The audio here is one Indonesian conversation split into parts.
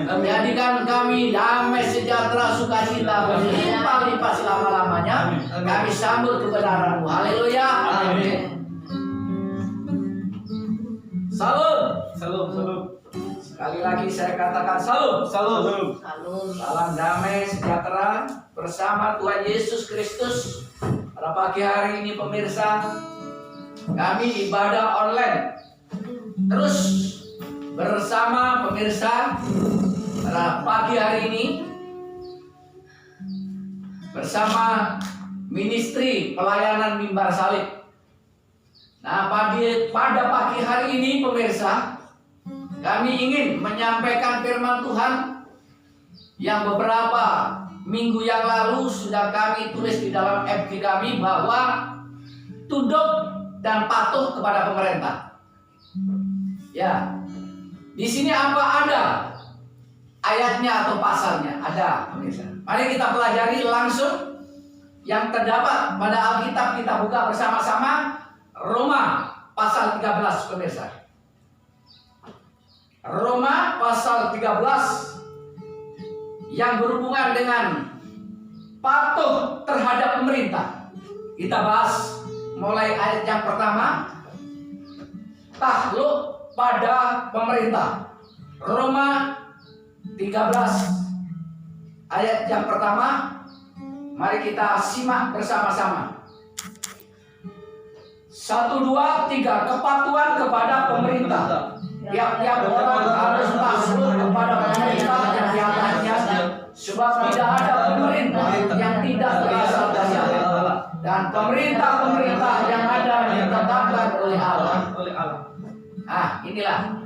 Jadikan kami damai, sejahtera, sukacita berlimpah-limpah selama-lamanya. Kami sambut kebenaran-Mu. Haleluya. Amin. Salam. Sekali lagi saya katakan salam. Salam damai sejahtera bersama Tuhan Yesus Kristus. Pada pagi hari ini pemirsa, kami ibadah online terus bersama pemirsa. Pada pagi hari ini bersama ministry pelayanan mimbar salib. Nah, pada pagi hari ini pemirsa, kami ingin menyampaikan firman Tuhan yang beberapa minggu yang lalu sudah kami tulis di dalam FB kami, bahwa tunduk dan patuh kepada pemerintah. Ya, di sini apa ada ayatnya atau pasalnya? Ada, pemirsa. Mari kita pelajari langsung yang terdapat pada Alkitab. Kita buka bersama-sama Roma pasal 13, pemirsa. Roma pasal 13 yang berhubungan dengan patuh terhadap pemerintah. Kita bahas mulai ayat yang pertama, takluk pada pemerintah. Roma 13 ayat yang pertama, mari kita simak bersama-sama. 1, 2, 3. Kepatuhan kepada pemerintah. Tiap-tiap orang harus takluk kepada pemerintah yang di atasnya, sebab tidak ada pemerintah yang tidak berasal dari Allah, dan pemerintah-pemerintah yang ada ditetapkan oleh Allah. Inilah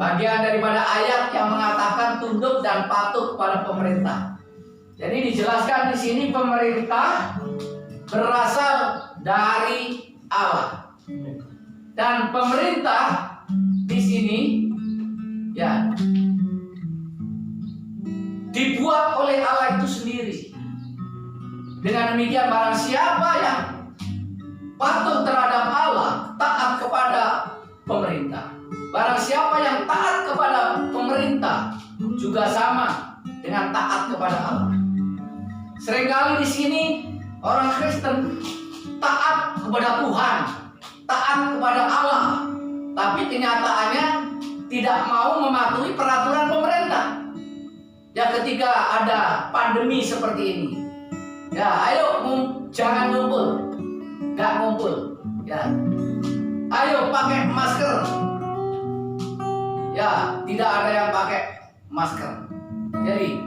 bagian daripada ayat yang mengatakan tunduk dan patuh kepada pemerintah. Jadi dijelaskan di sini pemerintah berasal dari Allah, dan pemerintah di sini ya dibuat oleh Allah itu sendiri. Dengan demikian, barang siapa yang patuh terhadap Allah, taat kepada pemerintah. Barang siapa yang taat kepada pemerintah juga sama dengan taat kepada Allah. Seringkali di sini orang Kristen taat kepada Tuhan, taat kepada Allah, tapi kenyataannya tidak mau mematuhi peraturan pemerintah. Ya, ketika ada pandemi seperti ini, ya ayo jangan ngumpul, nggak ngumpul. Ya, ayo pakai masker. Ya, tidak ada yang pakai masker. Jadi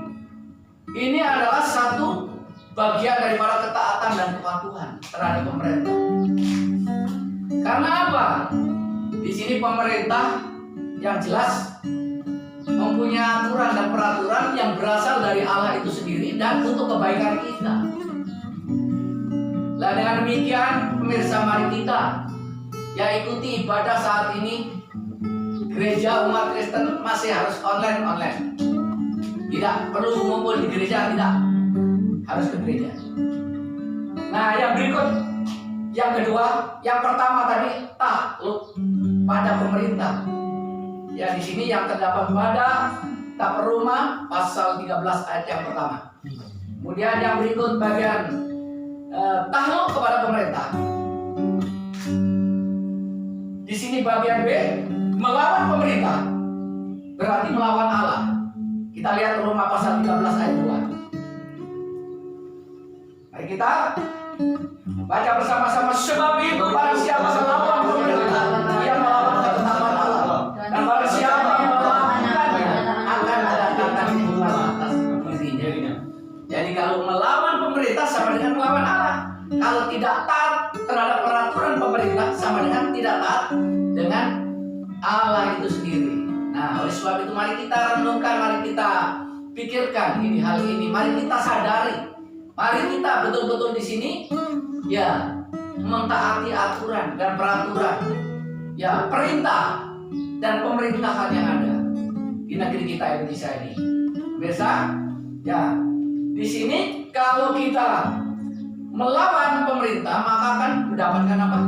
ini adalah satu bagian daripada ketaatan dan kepatuhan terhadap pemerintah. Karena apa? Di sini pemerintah yang jelas mempunyai aturan dan peraturan yang berasal dari Allah itu sendiri dan untuk kebaikan kita. Nah, dengan demikian pemirsa, mari kita ya ikuti ibadah saat ini. Gereja umat Kristen masih harus online. Tidak perlu ngumpul di gereja, tidak harus ke gereja. Nah, yang berikut, yang kedua, yang pertama tadi takluk pada pemerintah. Ya, di sini yang terdapat pada kitab Roma pasal 13 ayat yang pertama. Kemudian yang berikut bagian takluk kepada pemerintah. Di sini bagian B, melawan pemerintah berarti melawan Allah. Kita lihat Roma pasal 13 ayat 2. Mari kita baca bersama-sama. Sebab itu barang siapa melawan pemerintah, ia melawan ketetapan Allah, dan barang siapa melawannya akan mendatangkan hukuman atas dirinya. Jadi kalau melawan pemerintah sama dengan melawan Allah. Kalau tidak taat terhadap peraturan pemerintah sama dengan tidak taat dengan Allah itu sendiri. Nah, oleh sebab itu mari kita renungkan, mari kita pikirkan hal ini, mari kita sadari, mari kita betul-betul di sini ya mentaati aturan dan peraturan, ya perintah dan pemerintahan yang ada di negeri kita Indonesia ini. Biasa, ya di sini kalau kita melawan pemerintah maka akan mendapatkan apa?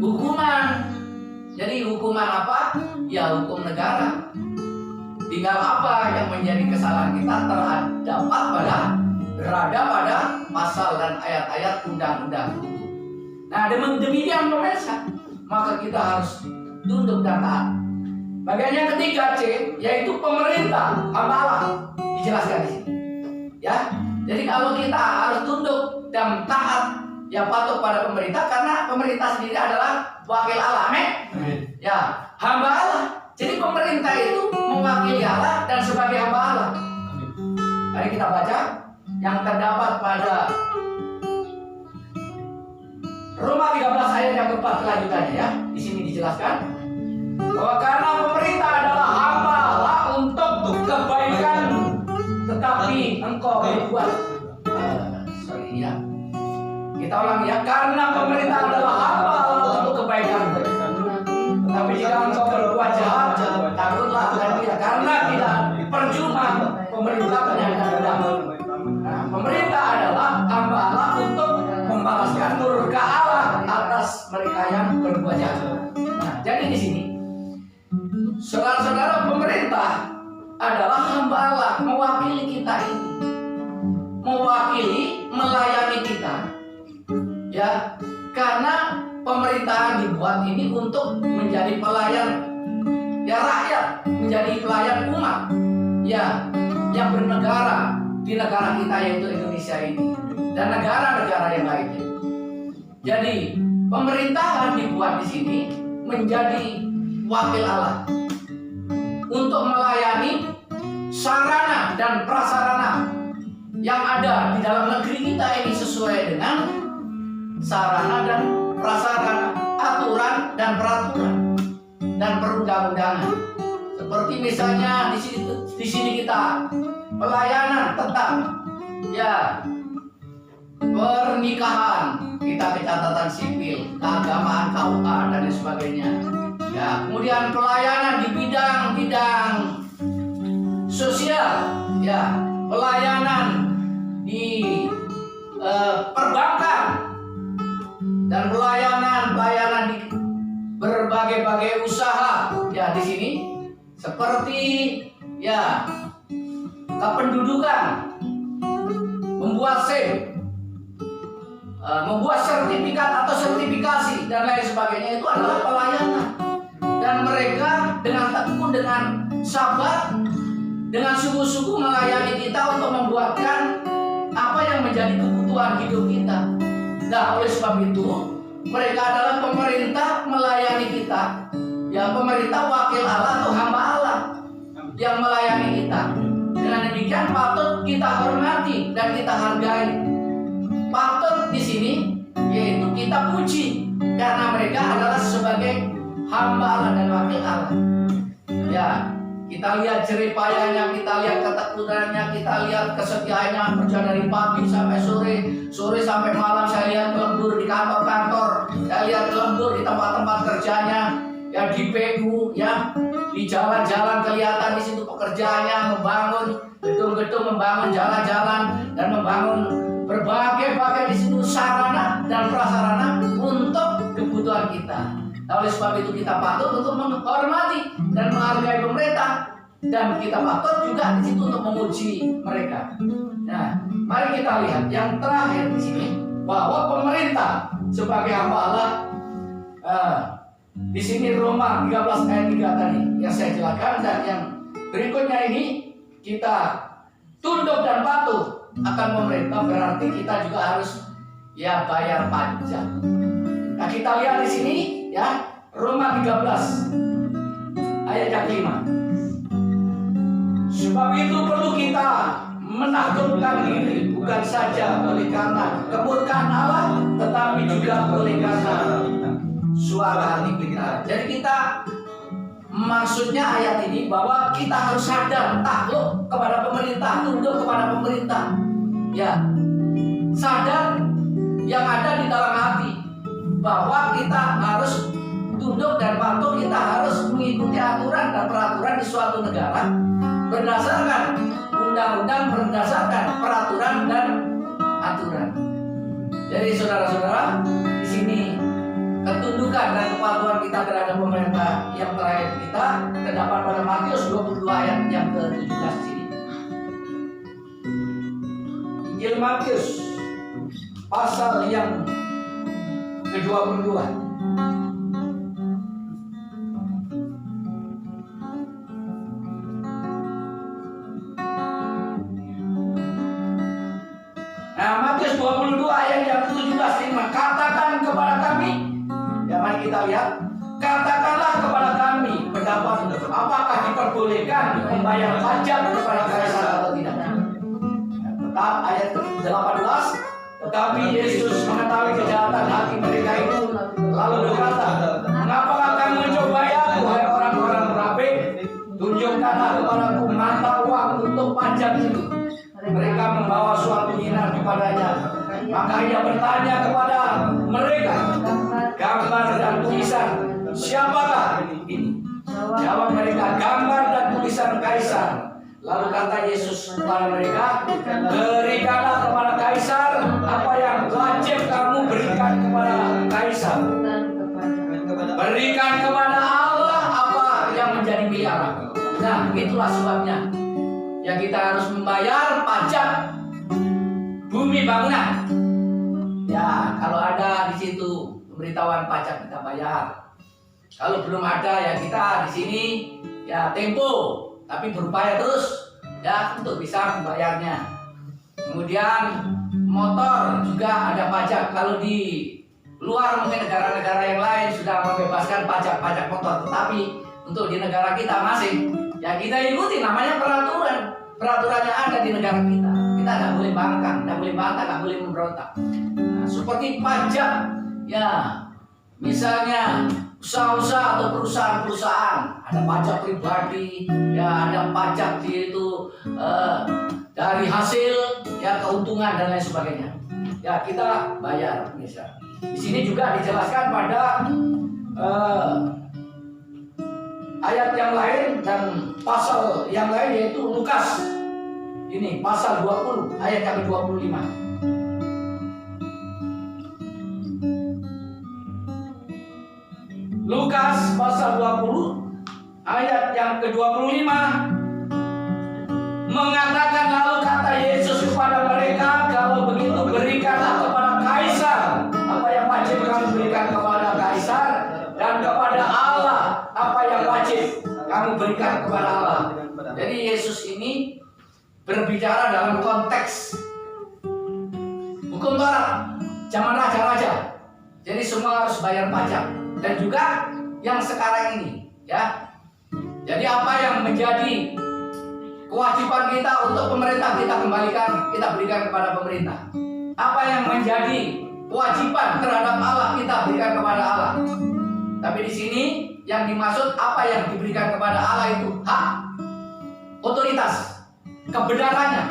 Hukuman. Jadi hukuman apa? Ya hukum negara. tinggal apa yang menjadi kesalahan kita berada pada pasal dan ayat-ayat undang-undang. Nah, demikian pemirsa, maka kita harus tunduk dan taat. Bagian yang ketiga C, yaitu pemerintah hamba Allah, dijelaskan di sini. Ya, jadi kalau kita harus tunduk dan taat, ya patuh pada pemerintah, karena pemerintah sendiri adalah wakil Allah. Amin. Ya, hamba Allah. Jadi pemerintah itu mewakili Allah dan sebagai hamba Allah. Mari kita baca yang terdapat pada Roma 13 ayat yang keempat kelanjutannya ya. Di sini dijelaskan bahwa karena pemerintah adalah hamba Allah untuk kebaikan, tetapi engkau berbuat ya. Kita ulang ya, karena pemerintah adalah hamba Allah untuk kebaikan. Tetapi jika engkau berbuat jahat, takutlah akan dia, karena tidak percuma pemerintah menyangka. Nah, pemerintah adalah hamba Allah untuk membalaskan murka Allah atas mereka yang berbuat jahat. Nah, jadi di sini, saudara-saudara, pemerintah adalah hamba Allah, mewakili kita ini, mewakili, melayani kita. Ya, karena pemerintahan dibuat ini untuk menjadi pelayan ya rakyat, menjadi pelayan umat ya yang bernegara di negara kita yaitu Indonesia ini dan negara-negara yang lainnya. Jadi pemerintahan dibuat di sini menjadi wakil Allah untuk melayani sarana dan prasarana yang ada di dalam negeri kita ini sesuai dengan sarana dan prasarana, aturan dan peraturan dan perundang-undangan. Seperti misalnya di sini kita pelayanan tentang ya pernikahan, kita ke catatan sipil, keagamaan, KUA dan lain sebagainya. Ya, kemudian pelayanan di bidang-bidang sosial, ya, pelayanan di perbankan dan pelayanan di berbagai-bagai usaha ya di sini seperti ya kependudukan, membuat SIM, membuat sertifikat atau sertifikasi dan lain sebagainya, itu adalah pelayanan. Dan mereka dengan tekun, dengan sabar, dengan sungguh-sungguh melayani kita untuk membuatkan apa yang menjadi kebutuhan hidup kita. Nah, oleh sebab itu mereka adalah pemerintah melayani kita. Ya, pemerintah wakil Allah atau hamba Allah yang melayani kita. Dengan demikian patut kita hormati dan kita hargai. Patut di sini yaitu kita puji karena mereka adalah sebagai hamba Allah dan wakil Allah. Ya, kita lihat jeripayanya, kita lihat ketekunannya, kita lihat kesetiaannya kerja dari pagi sampai sore, sore sampai malam. Saya lihat lembur di kantor-kantor, saya lihat lembur di tempat-tempat kerjanya, ya di PU, ya di jalan-jalan kelihatan di situ pekerjaannya membangun gedung-gedung, membangun jalan-jalan dan membangun berbagai-bagai di situ sarana dan prasarana untuk kebutuhan kita. Oleh sebab itu kita patut untuk menghormati dan menghargai pemerintah dan kita patut juga di situ untuk memuji mereka. Nah, mari kita lihat yang terakhir di sini bahwa pemerintah sebagai hamba Allah. Di sini Roma 13 ayat 3 tadi yang saya jelaskan, dan yang berikutnya ini kita tunduk dan patuh akan pemerintah, berarti kita juga harus ya bayar pajak. Nah, kita lihat di sini ya, Roma 13 ayat yang 5. Sebab itu perlu kita menaklukkan diri, bukan saja oleh karena kemurkaan Allah, tetapi juga oleh karena suara hati kita. Jadi kita, maksudnya ayat ini bahwa kita harus sadar, takluk kepada pemerintah, tunduk kepada pemerintah. Ya, sadar yang ada di dalam hati bahwa kita harus tunduk dan patuh, kita harus mengikuti aturan dan peraturan di suatu negara berdasarkan undang-undang, berdasarkan peraturan dan aturan. Jadi saudara-saudara, di sini ketundukan dan kepatuhan kita terhadap pemerintah yang terakhir kita terdapat pada Matius 22 ayat yang ke-17 sini. Injil Matius pasal yang ke-22. Nah, Matius 22 ayat yang ke-17 ini, katakan kepada kami, ya mari kita lihat, katakanlah kepada kami pendapat apakah diperbolehkan membayar pajak kepada kaisar atau tidak. Tetap ayat ke-18, tetapi Yesus mengetahui kejahatan hati mereka itu, lalu berkata, mengapakah kamu mencobai aku, hai orang-orang munafik? Tunjukkanlah kepadaku mata uang untuk pajak itu. Mereka membawa suatu dinar kepadanya. Maka ia bertanya kepada mereka, gambar dan tulisan siapakah ini? Jawab mereka, gambar dan tulisan kaisar. Lalu kata Yesus kepada mereka, berikanlah kepada kaisar apa yang wajib kamu berikan kepada kaisar. Berikan kepada Allah apa yang menjadi milik Allah. Nah, itulah sebabnya ya kita harus membayar pajak bumi bangunan. Ya, kalau ada di situ pemberitahuan pajak kita bayar. Kalau belum ada ya kita di sini ya tempo, tapi berupaya terus ya untuk bisa membayarnya. Kemudian motor juga ada pajak. Kalau di luar mungkin negara-negara yang lain sudah membebaskan pajak motor, tetapi untuk di negara kita masih ya kita ikuti, namanya peraturan yang ada di negara kita. Kita nggak boleh bangkang, nggak boleh memberontak. Nah, seperti pajak ya, misalnya usaha-usaha atau perusahaan-perusahaan ada pajak pribadi, ya ada pajak itu dari hasil ya keuntungan dan lain sebagainya. Ya kita bayar misal. Di sini juga dijelaskan pada ayat yang lain dan pasal yang lain, yaitu Lukas ini pasal 20 ayat yang ke-25. Lukas pasal 20 ayat yang ke-25 mengatakan, lalu kata Yesus kepada mereka, kalau begitu berikanlah kepada kaisar apa yang wajib kamu berikan kepada kaisar, dan kepada Allah apa yang wajib kamu berikan kepada Allah. Jadi Yesus ini berbicara dalam konteks hukum Taurat zaman raja-raja. Jadi semua harus bayar pajak, dan juga yang sekarang ini ya. Jadi apa yang menjadi kewajiban kita untuk pemerintah kita kembalikan, kita berikan kepada pemerintah. Apa yang menjadi kewajiban terhadap Allah kita berikan kepada Allah. Tapi di sini yang dimaksud apa yang diberikan kepada Allah itu hak, otoritas, kebenarannya.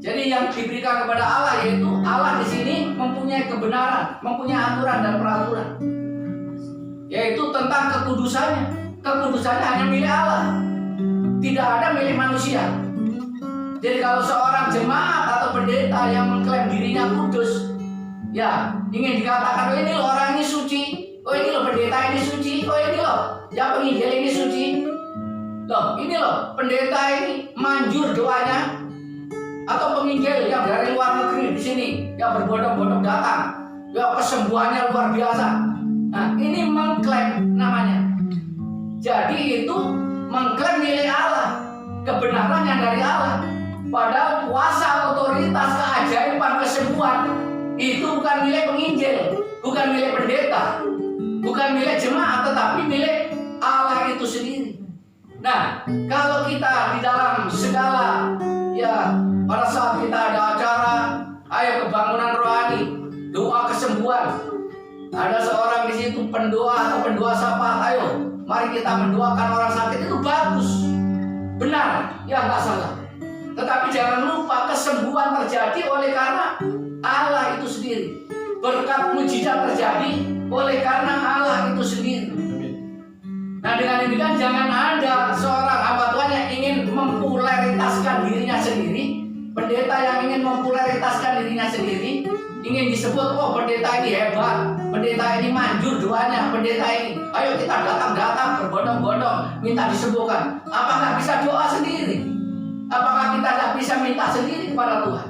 Jadi yang diberikan kepada Allah yaitu Allah di sini mempunyai kebenaran, mempunyai aturan dan peraturan, yaitu tentang kekudusannya. Kekudusannya hanya milik Allah, tidak ada milik manusia. Jadi kalau seorang jemaat atau pendeta yang mengklaim dirinya kudus, ya ingin dikatakan, oh ini loh orang ini suci, oh ini loh pendeta ini suci, oh ini loh yang penginjil ini suci, loh ini loh pendeta ini manjur doanya, atau penginjil yang dari luar negeri di sini yang berbondong-bondong datang, ya kesembuhannya luar biasa. Nah ini mengklaim namanya. Jadi itu mengklaim milik Allah, kebenaran yang dari Allah. Padahal kuasa, otoritas, keajaiban, kesembuhan itu bukan milik penginjil, bukan milik pendeta, bukan milik jemaat, tetapi milik Allah itu sendiri. Nah, kalau kita di dalam segala ya, pada saat kita ada acara, ayo kebangunan rohani, doa kesembuhan, ada seorang di situ pendoa atau pendoa syafaat, ayo mari kita mendoakan orang sakit, itu bagus, benar, ya nggak salah. Tetapi jangan lupa kesembuhan terjadi oleh karena Allah itu sendiri. Berkat mujizat terjadi oleh karena Allah itu sendiri. Nah dengan demikian jangan ada seorang hamba Tuhan yang ingin mempopulertaskan dirinya sendiri, pendeta yang ingin mempopulertaskan dirinya sendiri, ingin disebut, oh pendeta ini hebat, pendeta ini manjur doanya, pendeta ini, ayo kita datang berbondong-bondong minta disembuhkan. Apakah bisa doa sendiri? Apakah kita tidak bisa minta sendiri kepada Tuhan?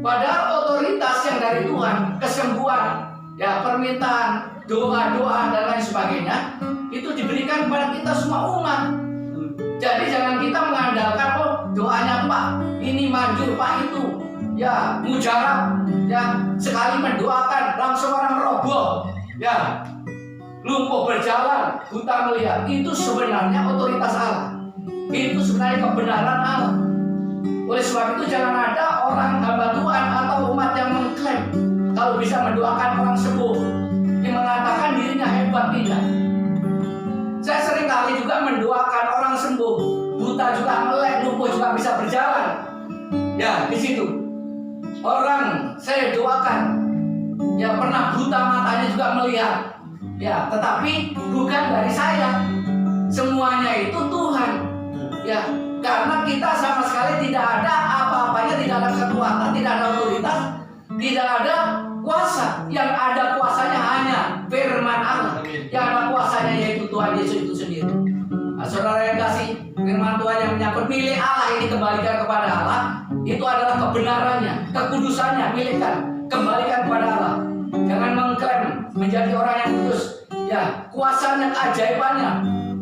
Padahal otoritas yang dari Tuhan, kesembuhan, ya permintaan, doa-doa dan lain sebagainya, itu diberikan kepada kita semua umat. Jadi jangan kita mengandalkan, oh doanya Pak ini manjur, Pak itu ya mujarab, ya sekali mendoakan langsung orang roboh, ya lumpuh berjalan, buta melihat. Itu sebenarnya otoritas Allah, itu sebenarnya kebenaran Allah. Oleh sebab itu jangan ada orang hamba Tuhan atau umat yang mengklaim kalau bisa mendoakan orang sembuh, yang mengatakan dirinya hebat. Tidak. Saya sering kali juga mendoakan orang sembuh, buta juga melek, lumpuh juga bisa berjalan. Ya di situ orang saya doakan, ya pernah buta matanya juga melihat. Ya tetapi bukan dari saya, semuanya itu Tuhan. Ya karena kita sama sekali tidak ada apa-apanya, tidak ada kekuatan, tidak ada otoritas, tidak ada kuasa. Yang ada kuasanya hanya firman Allah. Yang ada kuasanya yaitu Tuhan Yesus itu sendiri. Nah, saudara yang kasih, firman Tuhan yang menyangkut milik Allah ini kembalikan kepada Allah. Itu adalah kebenarannya, kekudusannya, milikkan, kembalikan kepada Allah. Jangan mengklaim menjadi orang yang kudus. Ya, kuasanya, keajaibannya,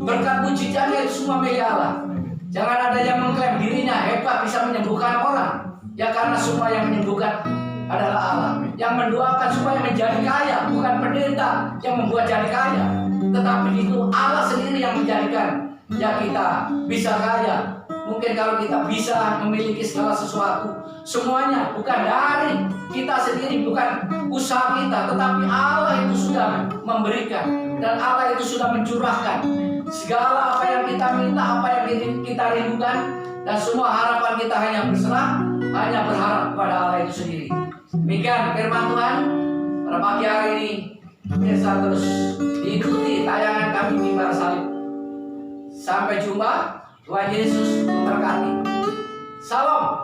berkat mujizatnya itu semua milik Allah. Jangan ada yang mengklaim dirinya hebat bisa menyembuhkan orang. Ya karena semua yang menyembuhkan adalah Allah. Yang mendoakan supaya menjadi kaya, bukan pendeta yang membuat jadi kaya, tetapi itu Allah sendiri yang menjadikan ya kita bisa kaya. Mungkin kalau kita bisa memiliki segala sesuatu, semuanya bukan dari kita sendiri, bukan usaha kita, tetapi Allah itu sudah memberikan dan Allah itu sudah mencurahkan segala apa yang kita minta, apa yang kita rindukan, dan semua harapan kita hanya berserah, hanya berharap kepada Allah itu sendiri. Demikian firman Tuhan pada pagi hari ini. Bisa terus diikuti tayangan kami Mimbar Salib. Sampai jumpa. Tuhan Yesus memberkati. Salam.